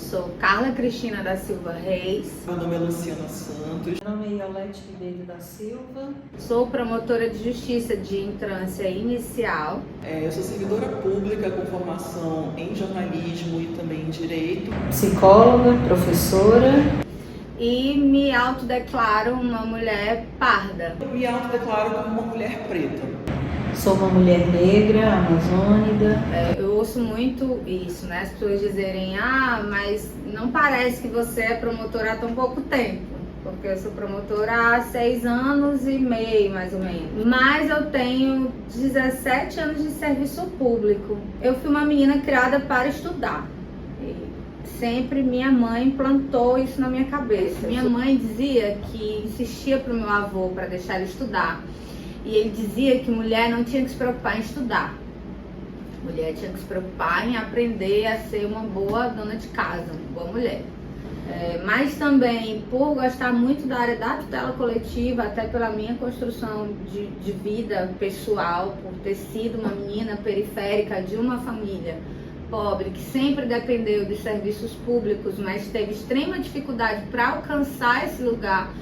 Sou Carla Cristina da Silva Reis. Meu nome é Luciana Santos. Meu nome é Iolete Ribeiro da Silva. Sou promotora de justiça de entrância inicial. Eu sou servidora pública com formação em jornalismo e também em direito. Psicóloga, professora. E me autodeclaro uma mulher parda. Eu me autodeclaro como uma mulher preta. Sou uma mulher negra, amazônica. Eu ouço muito isso, né? As pessoas dizerem, mas não parece que você é promotora há tão pouco tempo. Porque eu sou promotora há 6 anos e meio, mais ou menos. Mas eu tenho 17 anos de serviço público. Eu fui uma menina criada para estudar. Sempre minha mãe plantou isso na minha cabeça. Minha mãe dizia que insistia pro meu avô para deixar ele estudar. E ele dizia que mulher não tinha que se preocupar em estudar. Mulher tinha que se preocupar em aprender a ser uma boa dona de casa, uma boa mulher. Mas também, por gostar muito da área da tutela coletiva, até pela minha construção de vida pessoal, por ter sido uma menina periférica de uma família pobre, que sempre dependeu de serviços públicos, mas teve extrema dificuldade para alcançar esse lugar.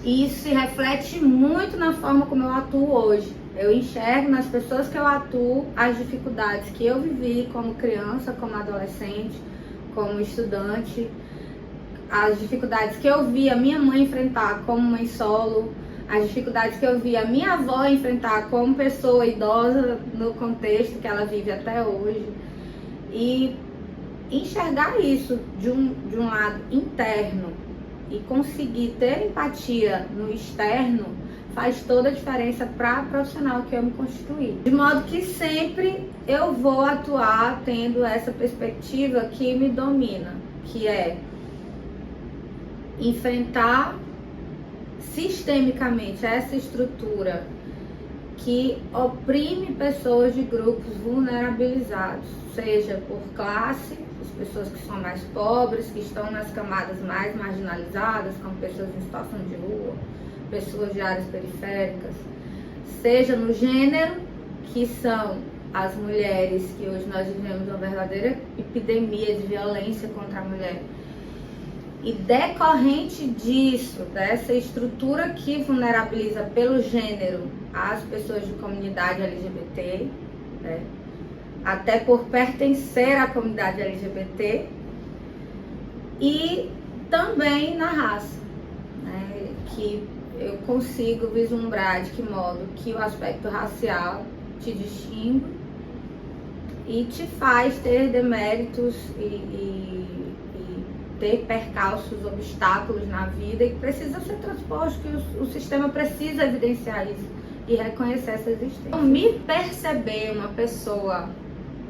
E isso se reflete muito na forma como eu atuo hoje. Eu enxergo nas pessoas que eu atuo as dificuldades que eu vivi como criança, como adolescente, como estudante, as dificuldades que eu vi a minha mãe enfrentar como mãe solo, as dificuldades que eu vi a minha avó enfrentar como pessoa idosa no contexto que ela vive até hoje. E enxergar isso de um lado interno e conseguir ter empatia no externo faz toda a diferença para a profissional que eu me constituí. De modo que sempre eu vou atuar tendo essa perspectiva que me domina, que é enfrentar sistemicamente essa estrutura que oprime pessoas de grupos vulnerabilizados, seja por classe, as pessoas que são mais pobres, que estão nas camadas mais marginalizadas, como pessoas em situação de rua, pessoas de áreas periféricas, seja no gênero, que são as mulheres, que hoje nós vivemos uma verdadeira epidemia de violência contra a mulher. E decorrente disso, dessa estrutura que vulnerabiliza pelo gênero as pessoas de comunidade LGBT, né? Até por pertencer à comunidade LGBT, e também na raça, né? Que eu consigo vislumbrar de que modo que o aspecto racial te distingue e te faz ter deméritos e ter percalços, obstáculos na vida e que precisam ser transpostos, que o sistema precisa evidenciar isso e reconhecer essa existência. Então, me perceber uma pessoa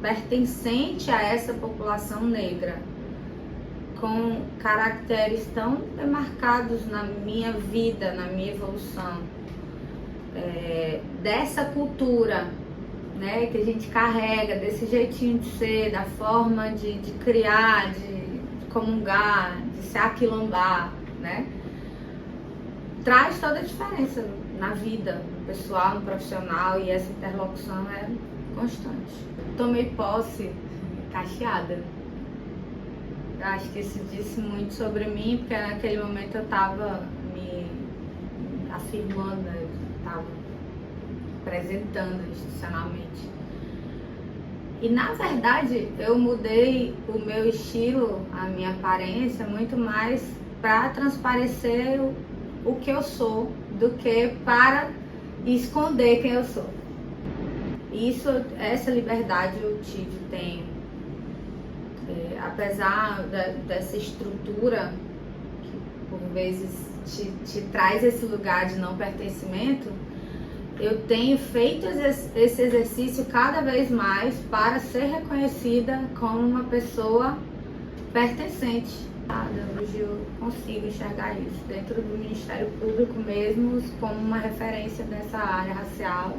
pertencente a essa população negra, com caracteres tão demarcados na minha vida, na minha evolução, dessa cultura, né, que a gente carrega, desse jeitinho de ser, da forma de criar, de comungar, de se aquilombar, né, traz toda a diferença na vida, no pessoal, no profissional, e essa interlocução é constante. Tomei posse cacheada. Eu acho que isso disse muito sobre mim, porque naquele momento eu estava me afirmando, eu estava apresentando institucionalmente. E na verdade eu mudei o meu estilo, a minha aparência, muito mais para transparecer o que eu sou, do que para esconder quem eu sou. Essa liberdade eu tenho. Apesar dessa estrutura que por vezes te traz esse lugar de não pertencimento, eu tenho feito esse exercício cada vez mais para ser reconhecida como uma pessoa pertencente. Hoje eu consigo enxergar isso dentro do Ministério Público mesmo, como uma referência dessa área racial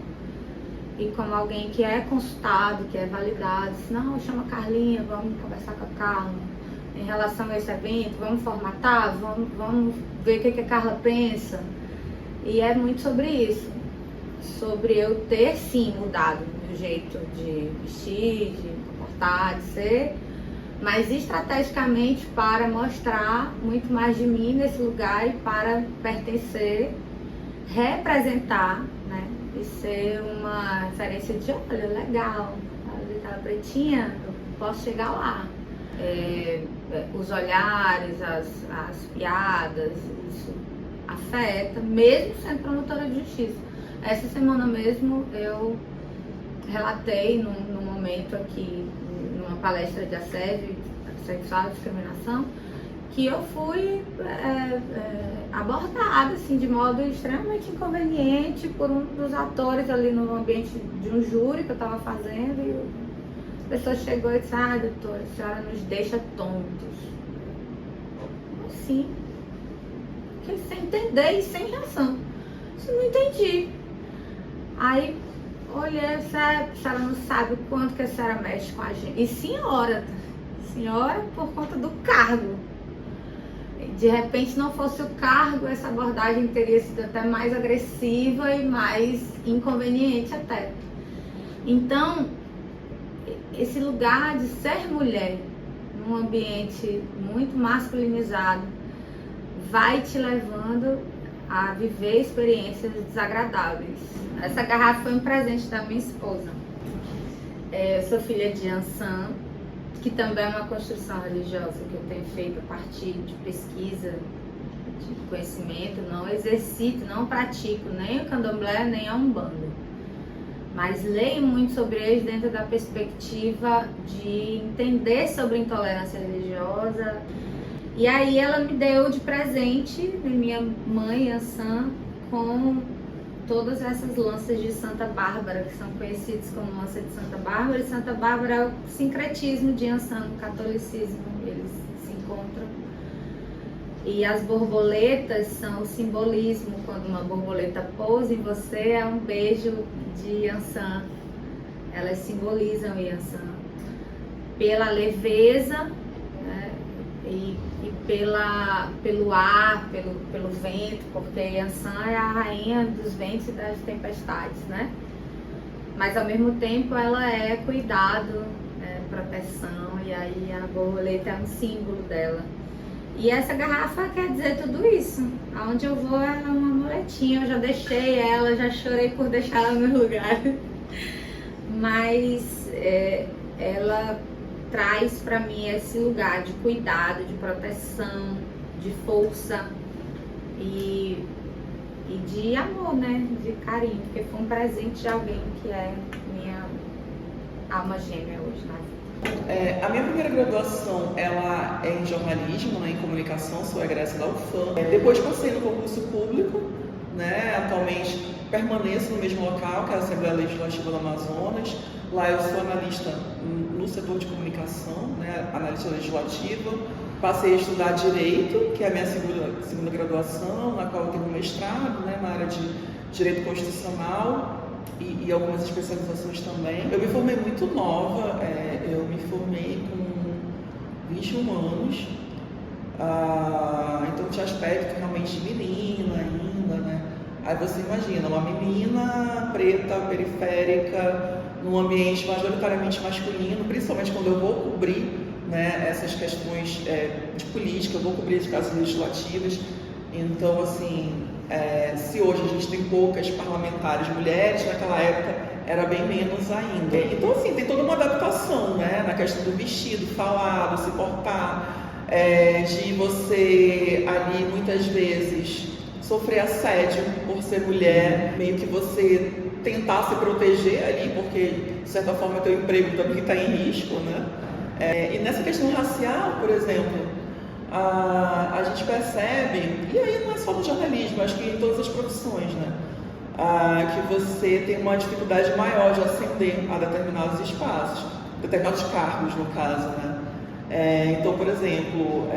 e como alguém que é consultado, que é validado. Se não, chama a Carlinha, vamos conversar com a Carla em relação a esse evento, vamos formatar, vamos ver o que a Carla pensa. E é muito sobre isso, sobre eu ter sim mudado meu jeito de vestir, de comportar, de ser, mas estrategicamente para mostrar muito mais de mim nesse lugar e para pertencer, representar, né? E ser uma referência de, olha, legal, aquela pretinha, eu posso chegar lá. Os olhares, as piadas, isso afeta, mesmo sendo promotora de justiça. Essa semana mesmo eu relatei num momento aqui, numa palestra de assédio sexual e discriminação, que eu fui abordada assim, de modo extremamente inconveniente por um dos atores ali no ambiente de um júri que eu estava fazendo, e a pessoa chegou e disse: ah, doutora, a senhora nos deixa tontos. Assim, sem entender e sem reação. Eu não entendi. Aí olhei, a senhora não sabe o quanto que a senhora mexe com a gente. E senhora por conta do cargo. De repente, não fosse o cargo, essa abordagem teria sido até mais agressiva e mais inconveniente até. Então, esse lugar de ser mulher num ambiente muito masculinizado vai te levando a viver experiências desagradáveis. Essa garrafa foi um presente da minha esposa. Eu sou filha de Ansan, que também é uma construção religiosa que eu tenho feito a partir de pesquisa, de conhecimento. Não exercito, não pratico nem o candomblé, nem a umbanda, mas leio muito sobre eles dentro da perspectiva de entender sobre intolerância religiosa. E aí ela me deu de presente, minha mãe, Ansan, com todas essas lanças de Santa Bárbara, que são conhecidas como lança de Santa Bárbara. E Santa Bárbara é o sincretismo de Ansan, no catolicismo, eles se encontram. E as borboletas são o simbolismo. Quando uma borboleta pousa em você, é um beijo de Yansan. Elas simbolizam Yansan pela leveza, né? e pelo ar, pelo vento, porque Yansan é a rainha dos ventos e das tempestades, né? Mas ao mesmo tempo ela é cuidado, proteção, e aí a borboleta é um símbolo dela. E essa garrafa quer dizer tudo isso. Aonde eu vou é uma muletinha, eu já deixei ela, já chorei por deixar ela no lugar. Mas ela traz pra mim esse lugar de cuidado, de proteção, de força e de amor, né? De carinho, porque foi um presente de alguém que é minha alma gêmea hoje na vida. A minha primeira graduação ela é em jornalismo, né, em comunicação, sou egressa da UFAM. Depois passei no concurso público, né, atualmente permaneço no mesmo local, que é a Assembleia Legislativa do Amazonas. Lá eu sou analista no setor de comunicação, né, analista legislativa. Passei a estudar Direito, que é a minha segunda graduação, na qual eu tenho um mestrado, né, na área de Direito Constitucional. E algumas especializações também. Eu me formei muito nova, eu me formei com 21 anos, então tinha aspecto realmente de menina ainda, né? Aí você imagina, uma menina preta, periférica, num ambiente majoritariamente masculino, principalmente quando eu vou cobrir, né, essas questões de política, eu vou cobrir as casas legislativas. Então, assim, se hoje a gente tem poucas parlamentares mulheres, naquela época era bem menos ainda. Então, assim, tem toda uma adaptação, né, na questão do vestido, falar, do se portar, de você ali, muitas vezes, sofrer assédio por ser mulher, meio que você tentar se proteger ali, porque, de certa forma, teu emprego também está em risco, né? E nessa questão racial, por exemplo, a gente percebe, e aí não é só no jornalismo, acho que em todas as profissões, né, que você tem uma dificuldade maior de ascender a determinados espaços, determinados cargos, no caso, né. Então, por exemplo,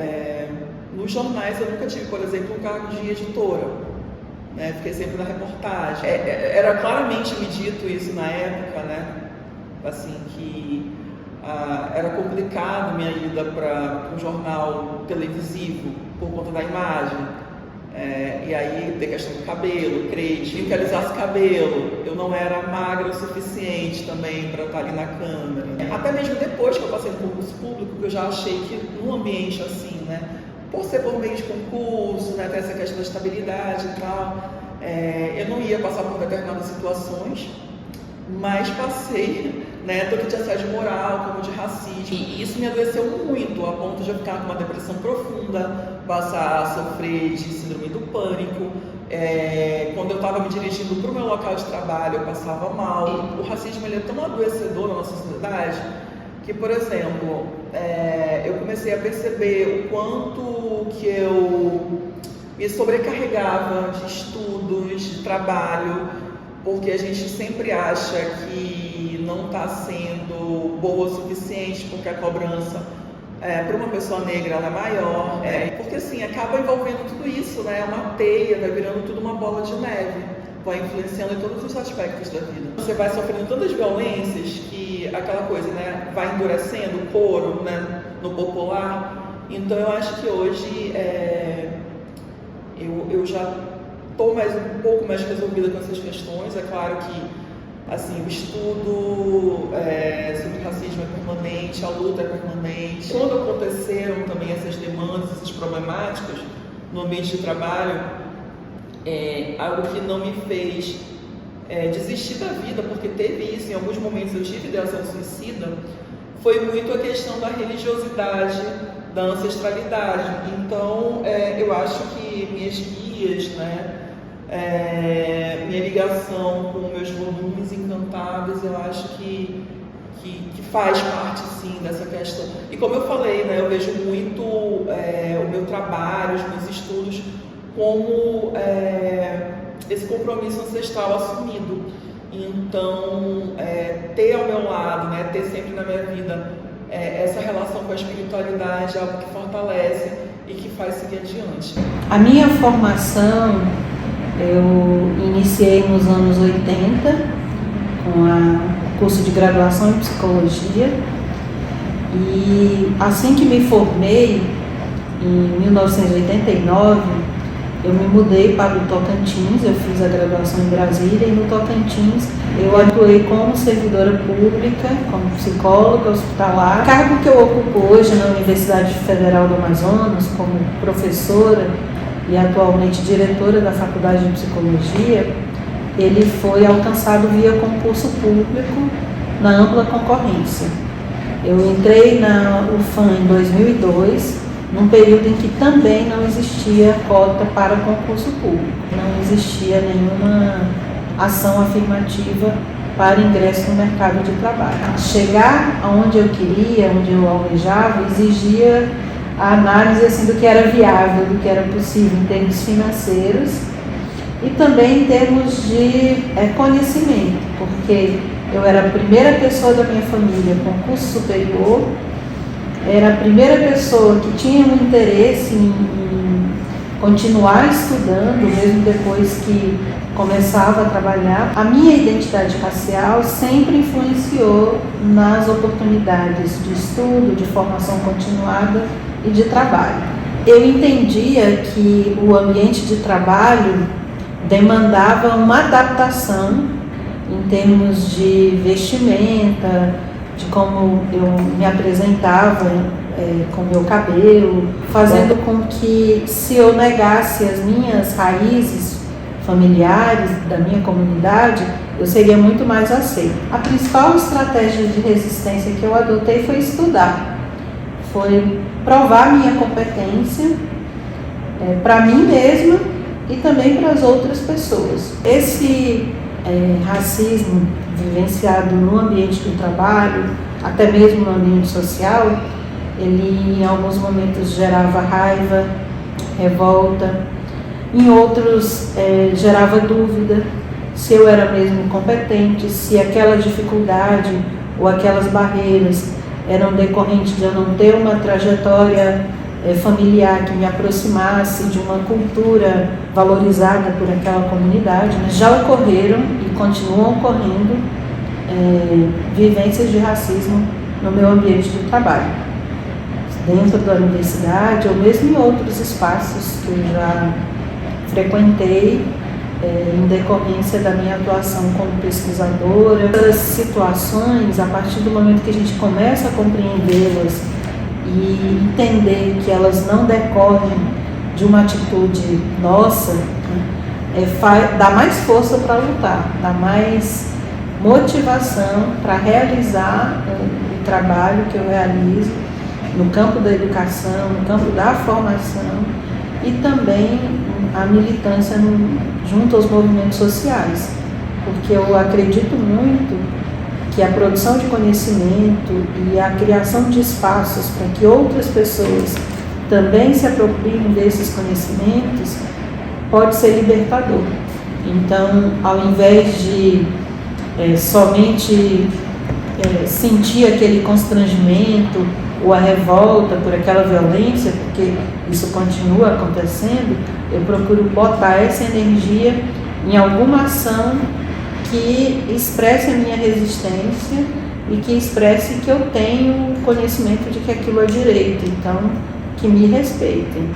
nos jornais eu nunca tive, por exemplo, um cargo de editora, né, fiquei sempre na reportagem. Era claramente me dito isso na época, né, assim, que era complicado minha ida para um jornal televisivo por conta da imagem, E aí tem questão do cabelo, crente, que alisasse cabelo. Eu não era magra o suficiente também para estar ali na Câmara. Até mesmo depois que eu passei no concurso público, eu já achei que num ambiente assim, né, por ser por meio de concurso, né, ter essa questão da estabilidade e tal, eu não ia passar por determinadas situações, mas passei, né, tanto de assédio moral como de racismo. E isso me adoeceu muito, a ponto de eu ficar com uma depressão profunda, passar a sofrer de síndrome do pânico. Quando eu estava me dirigindo para o meu local de trabalho, eu passava mal. O racismo ele é tão adoecedor na nossa sociedade que, por exemplo, eu comecei a perceber o quanto que eu me sobrecarregava de estudos, de trabalho, porque a gente sempre acha que não está sendo boa o suficiente, porque a cobrança para uma pessoa negra ela é maior, porque assim, acaba envolvendo tudo isso, né? É uma teia, vai virando tudo uma bola de neve, vai influenciando em todos os aspectos da vida. Você vai sofrendo tantas violências que aquela coisa, né, vai endurecendo o couro, né, no popular. Então eu acho que hoje eu já estou um pouco mais resolvida com essas questões. É claro que assim, o estudo sobre racismo é permanente, a luta é permanente. Quando aconteceram também essas demandas, essas problemáticas no ambiente de trabalho, algo que não me fez desistir da vida, porque teve isso, em alguns momentos eu tive ideação suicida, foi muito a questão da religiosidade, da ancestralidade. Então, eu acho que minhas guias, né, minha ligação com meus volumes encantados, eu acho que faz parte sim dessa questão. E como eu falei, né, eu vejo muito o meu trabalho, os meus estudos como esse compromisso ancestral assumido. Então, ter ao meu lado, né, ter sempre na minha vida essa relação com a espiritualidade é algo que fortalece e que faz seguir adiante. A minha formação eu iniciei nos anos 80 com o curso de graduação em psicologia, e assim que me formei, em 1989, eu me mudei para o Tocantins. Eu fiz a graduação em Brasília e no Tocantins eu atuei como servidora pública, como psicóloga hospitalar. O cargo que eu ocupo hoje na Universidade Federal do Amazonas, como professora e atualmente diretora da Faculdade de Psicologia, ele foi alcançado via concurso público na ampla concorrência. Eu entrei na UFAM em 2002, num período em que também não existia cota para concurso público, não existia nenhuma ação afirmativa para ingresso no mercado de trabalho. Chegar aonde eu queria, onde eu almejava, exigia a análise assim, do que era viável, do que era possível em termos financeiros e também em termos de conhecimento, porque eu era a primeira pessoa da minha família com curso superior, era a primeira pessoa que tinha um interesse em continuar estudando, mesmo depois que começava a trabalhar. A minha identidade racial sempre influenciou nas oportunidades de estudo, de formação continuada e de trabalho. Eu entendia que o ambiente de trabalho demandava uma adaptação em termos de vestimenta, de como eu me apresentava com meu cabelo, fazendo com que, se eu negasse as minhas raízes familiares da minha comunidade, eu seria muito mais aceita. A principal estratégia de resistência que eu adotei foi estudar, foi provar minha competência para mim mesma e também para as outras pessoas. Esse racismo vivenciado no ambiente do trabalho, até mesmo no ambiente social, ele em alguns momentos gerava raiva, revolta, em outros gerava dúvida se eu era mesmo competente, se aquela dificuldade ou aquelas barreiras eram decorrentes de eu não ter uma trajetória familiar que me aproximasse de uma cultura valorizada por aquela comunidade. Já ocorreram e continuam ocorrendo vivências de racismo no meu ambiente de trabalho, dentro da universidade ou mesmo em outros espaços que eu já frequentei em decorrência da minha atuação como pesquisadora. Essas situações, a partir do momento que a gente começa a compreendê-las e entender que elas não decorrem de uma atitude nossa, dá mais força para lutar, dá mais motivação para realizar o trabalho que eu realizo no campo da educação, no campo da formação e também a militância junto aos movimentos sociais, porque eu acredito muito que a produção de conhecimento e a criação de espaços para que outras pessoas também se apropriem desses conhecimentos pode ser libertador. Então, ao invés de somente sentir aquele constrangimento ou a revolta por aquela violência, porque isso continua acontecendo, eu procuro botar essa energia em alguma ação que expresse a minha resistência e que expresse que eu tenho conhecimento de que aquilo é direito, então que me respeitem.